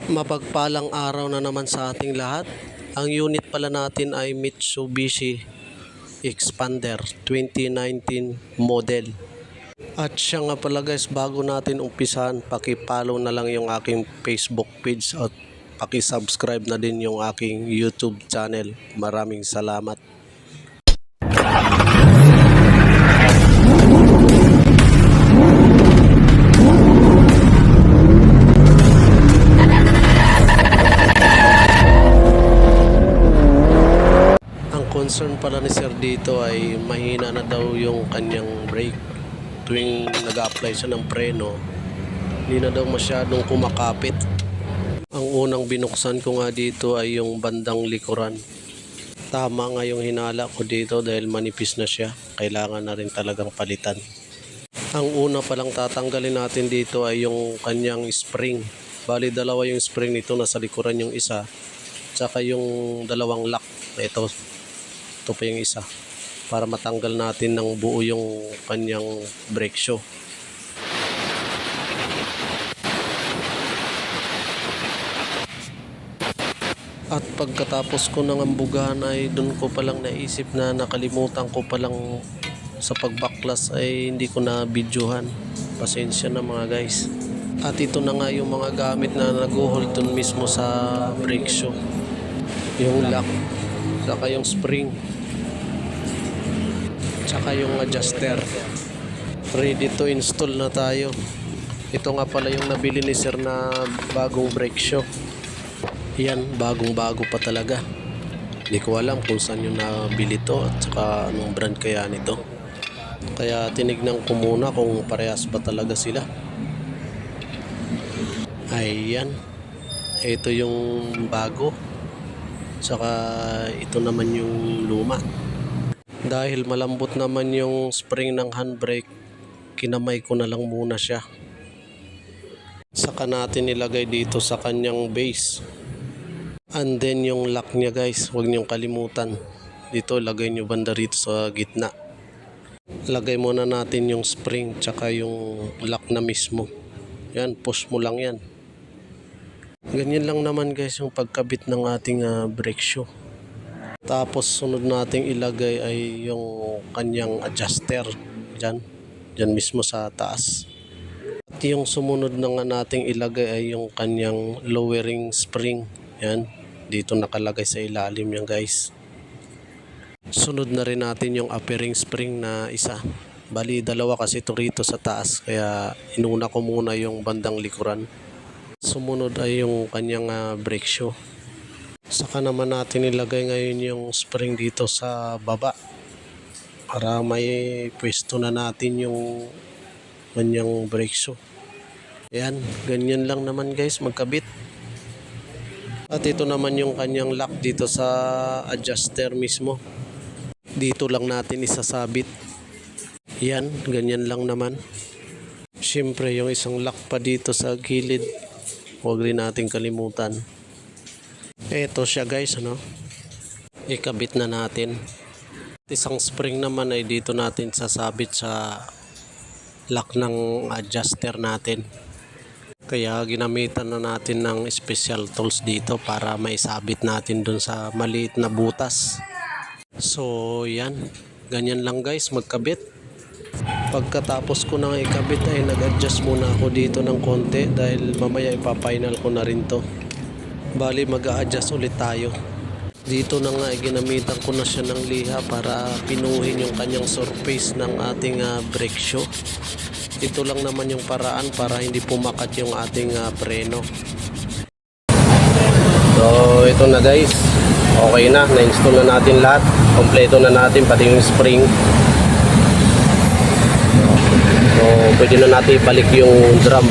Mapagpalang araw na naman sa ating lahat. Ang unit pala natin ay Mitsubishi Expander 2019 model. At siya nga pala guys, bago natin umpisahan, paki-follow na lang yung aking Facebook page at paki-subscribe na din yung aking YouTube channel. Maraming salamat. Concern pala ni sir dito ay mahina na daw yung kanyang brake. Tuwing nag-apply siya ng preno, hindi na daw masyadong kumakapit. Ang unang binuksan ko nga dito ay yung bandang likuran. Tama nga yung hinala ko dito dahil manipis na siya. Kailangan na rin talagang palitan. Ang una palang tatanggalin natin dito ay yung kanyang spring. Bali dalawa yung spring nito, nasa likuran yung isa, tsaka yung dalawang lock. Ito pa yung isa, para matanggal natin ng buo yung kanyang brake shoe. At pagkatapos ko ng ambugahan ay doon ko palang naisip na nakalimutan ko palang sa pagbaklas ay hindi ko na videohan. Pasensya na mga guys. At ito na nga yung mga gamit na nag-hold doon mismo sa brake shoe. Yung lock, saka yung spring, tsaka yung adjuster. Ready to install na tayo. Ito nga pala yung nabili ni sir na bagong brake shoe. Yan, bagong bago pa talaga. Hindi ko alam kung saan yung nabili to at saka anong brand kaya nito. Kaya tinignan ko muna kung parehas ba talaga sila. Ayan, ito yung bago, saka ito naman yung luma. Dahil malambot naman yung spring ng handbrake, kinamay ko na lang muna siya. Saka natin ilagay dito sa kanyang base. And then yung lock niya guys, huwag niyong kalimutan. Dito lagay niyo banda rito sa gitna. Lagay muna natin yung spring tsaka yung lock na mismo. Yan, push mo lang yan. Ganyan lang naman guys yung pagkabit ng ating brake shoe. Tapos sunod nating ilagay ay yung kanyang adjuster. Diyan mismo sa taas. At yung sumunod na nga nating ilagay ay yung kanyang lowering spring. Yan, dito nakalagay sa ilalim yan guys. Sunod na rin natin yung uppering spring na isa. Bali dalawa kasi ito rito sa taas, kaya inuna ko muna yung bandang likuran. Sumunod ay yung kanyang brake shoe. Saka naman natin ilagay ngayon yung spring dito sa baba para may pwesto na natin yung kanyang brake shoe. Ayan, ganyan lang naman guys magkabit. At ito naman yung kanyang lock dito sa adjuster mismo. Dito lang natin isasabit. Yan, ganyan lang naman. Siyempre yung isang lock pa dito sa gilid, huwag rin natin kalimutan. Ito siya guys, ikabit na natin. Isang spring naman ay dito natin sasabit sa lock ng adjuster natin. Kaya ginamitan na natin ng special tools dito para maisabit natin dun sa maliit na butas. So yan, ganyan lang guys magkabit. Pagkatapos ko nang ikabit ay nag-adjust muna ako dito ng konti dahil mamaya ipa-final ko na rin to. Bali mag-a-adjust ulit tayo. Dito na nga ginamitan ko na siya ng liha para pinuhin yung kanyang surface ng ating brake shoe. Ito lang naman yung paraan para hindi pumakat yung ating preno. So ito na guys, okay na, na-install na natin lahat. Kompleto na natin pati yung spring. So pwede na natin ibalik yung drum.